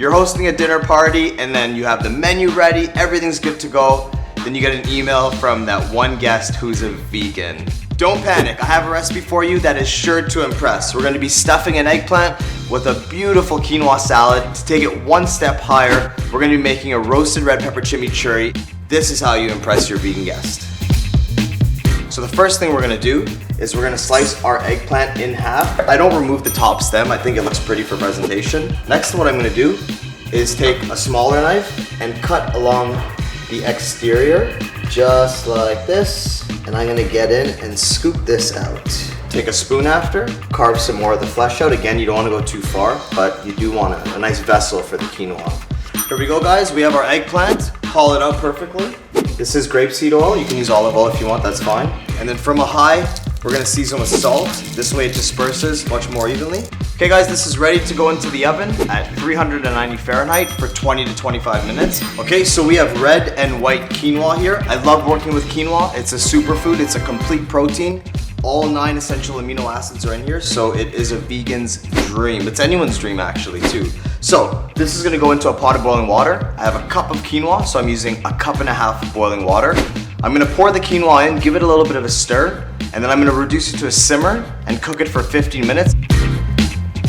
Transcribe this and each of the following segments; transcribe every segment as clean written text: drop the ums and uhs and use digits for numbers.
you're hosting a dinner party and then you have the menu ready, everything's good to go. Then you get an email from that one guest who's a vegan. Don't panic, I have a recipe for you that is sure to impress. We're gonna be stuffing an eggplant with a beautiful quinoa salad. To take it one step higher, we're gonna be making a roasted red pepper chimichurri. This is how you impress your vegan guest. So the first thing we're gonna do is we're gonna slice our eggplant in half. I don't remove the top stem, I think it looks pretty for presentation. Next, what I'm gonna do is take a smaller knife and cut along the exterior, just like this. And I'm gonna get in and scoop this out. Take a spoon after, carve some more of the flesh out. Again, you don't wanna go too far, but you do want a nice vessel for the quinoa. Here we go, guys. We have our eggplant. Haul it out perfectly. This is grapeseed oil. You can use olive oil if you want, that's fine. And then from a high, we're gonna season with salt. This way it disperses much more evenly. Okay guys, this is ready to go into the oven at 390 Fahrenheit for 20 to 25 minutes. Okay, so we have red and white quinoa here. I love working with quinoa. It's a superfood, it's a complete protein. All 9 essential amino acids are in here, so it is a vegan's dream. It's anyone's dream actually too. So this is gonna go into a pot of boiling water. I have a cup of quinoa, so I'm using a cup and a half of boiling water. I'm gonna pour the quinoa in, give it a little bit of a stir, and then I'm gonna reduce it to a simmer and cook it for 15 minutes.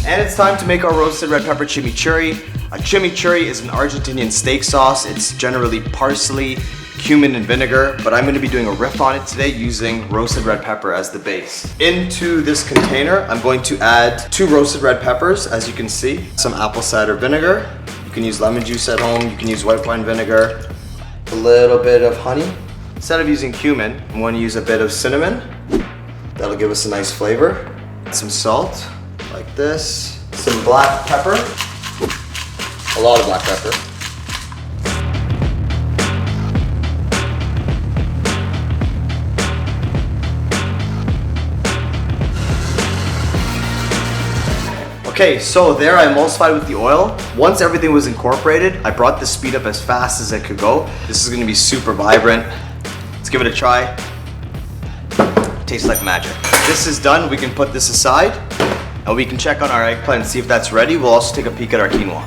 And it's time to make our roasted red pepper chimichurri. A chimichurri is an Argentinian steak sauce. It's generally parsley, cumin, and vinegar, but I'm gonna be doing a riff on it today using roasted red pepper as the base. Into this container, I'm going to add 2 roasted red peppers, as you can see, some apple cider vinegar. You can use lemon juice at home, you can use white wine vinegar, a little bit of honey. Instead of using cumin, I'm going to use a bit of cinnamon. That'll give us a nice flavor. Some salt, like this. Some black pepper, a lot of black pepper. Okay, so there I emulsified with the oil. Once everything was incorporated, I brought the speed up as fast as it could go. This is gonna be super vibrant. Let's give it a try. Tastes like magic. This is done, we can put this aside and we can check on our eggplant and see if that's ready. We'll also take a peek at our quinoa.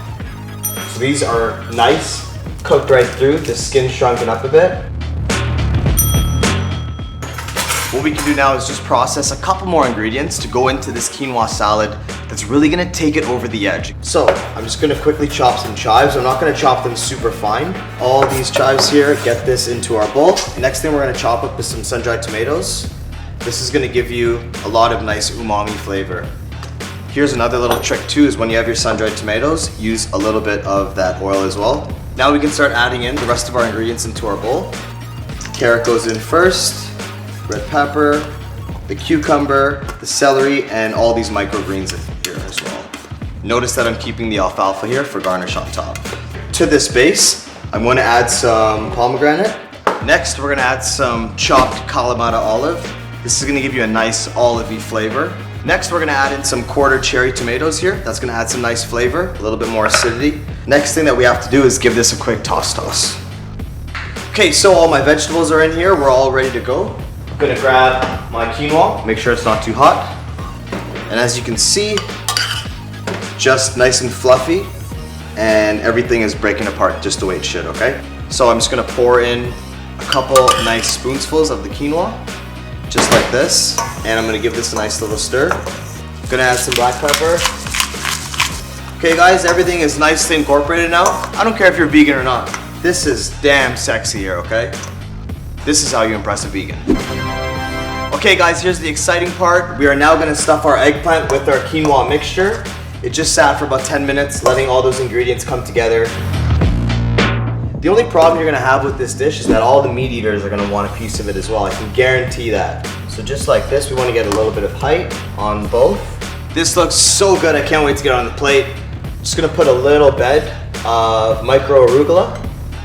So these are nice, cooked right through. The skin's shrunken up a bit. What we can do now is just process a couple more ingredients to go into this quinoa salad that's really gonna take it over the edge. So I'm just gonna quickly chop some chives. I'm not gonna chop them super fine. All these chives here, get this into our bowl. Next thing we're gonna chop up is some sun-dried tomatoes. This is gonna give you a lot of nice umami flavor. Here's another little trick too, is when you have your sun-dried tomatoes, use a little bit of that oil as well. Now we can start adding in the rest of our ingredients into our bowl. Carrot goes in first, red pepper, the cucumber, the celery, and all these microgreens in here as well. Notice that I'm keeping the alfalfa here for garnish on top. To this base, I'm going to add some pomegranate. Next, we're going to add some chopped kalamata olive. This is going to give you a nice olivey flavor. Next, we're going to add in some quarter cherry tomatoes here. That's going to add some nice flavor, a little bit more acidity. Next thing that we have to do is give this a quick toss. Okay, so all my vegetables are in here. We're all ready to go. I'm gonna grab my quinoa, make sure it's not too hot. And as you can see, just nice and fluffy, and everything is breaking apart just the way it should, okay? So I'm just gonna pour in a couple nice spoonfuls of the quinoa, just like this. And I'm gonna give this a nice little stir. I'm gonna add some black pepper. Okay guys, everything is nicely incorporated now. I don't care if you're vegan or not. This is damn sexy here, okay? This is how you impress a vegan. Okay guys, here's the exciting part. We are now gonna stuff our eggplant with our quinoa mixture. It just sat for about 10 minutes, letting all those ingredients come together. The only problem you're gonna have with this dish is that all the meat eaters are gonna want a piece of it as well. I can guarantee that. So just like this, we wanna get a little bit of height on both. This looks so good, I can't wait to get it on the plate. Just gonna put a little bed of micro arugula.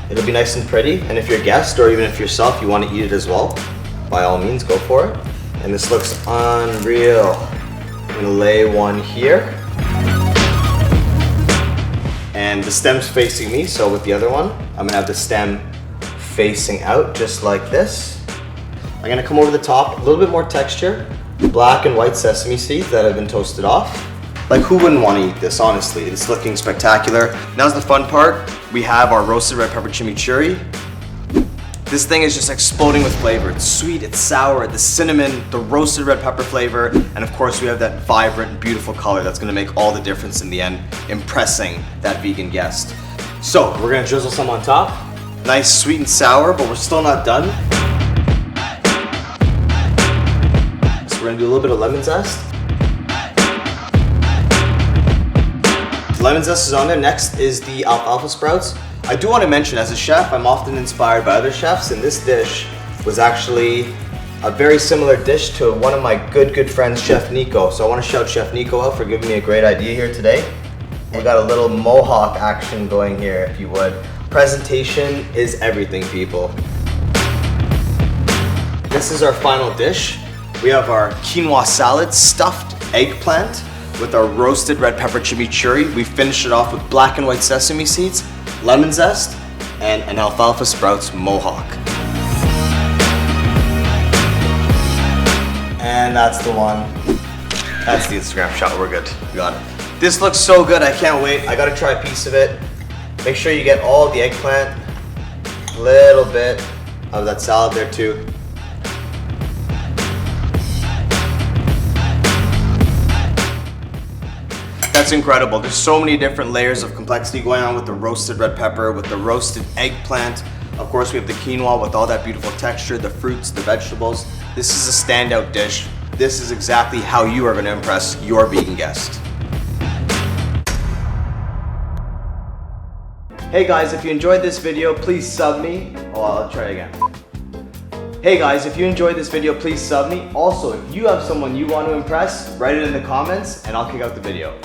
It'll be nice and pretty, and if you're a guest or even if yourself you want to eat it as well, by all means go for it. And this looks unreal. I'm gonna lay one here. And the stem's facing me, so with the other one, I'm gonna have the stem facing out just like this. I'm gonna come over the top, a little bit more texture, black and white sesame seeds that have been toasted off. Like, who wouldn't want to eat this, honestly? It's looking spectacular. Now's the fun part. We have our roasted red pepper chimichurri. This thing is just exploding with flavor. It's sweet, it's sour, the cinnamon, the roasted red pepper flavor, and of course we have that vibrant, beautiful color that's gonna make all the difference in the end, impressing that vegan guest. So, we're gonna drizzle some on top. Nice, sweet and sour, but we're still not done. So we're gonna do a little bit of lemon zest. Lemon zest is on there. Next is the alfalfa sprouts. I do want to mention, as a chef, I'm often inspired by other chefs, and this dish was actually a very similar dish to one of my good friends, Chef Nico. So I want to shout Chef Nico out for giving me a great idea here today. We got a little mohawk action going here, if you would. Presentation is everything, people. This is our final dish. We have our quinoa salad, stuffed eggplant with our roasted red pepper chimichurri. We finish it off with black and white sesame seeds, lemon zest, and an alfalfa sprouts mohawk. And that's the one. That's the Instagram shot, we're good. We got it. This looks so good, I can't wait. I gotta try a piece of it. Make sure you get all the eggplant, a little bit of that salad there too. That's incredible. There's so many different layers of complexity going on with the roasted red pepper, with the roasted eggplant. Of course, we have the quinoa with all that beautiful texture, the fruits, the vegetables. This is a standout dish. This is exactly how you are going to impress your vegan guest. Hey guys, if you enjoyed this video, please sub me. Oh, I'll try it again. Hey guys, if you enjoyed this video, please sub me. Also, if you have someone you want to impress, write it in the comments and I'll kick out the video.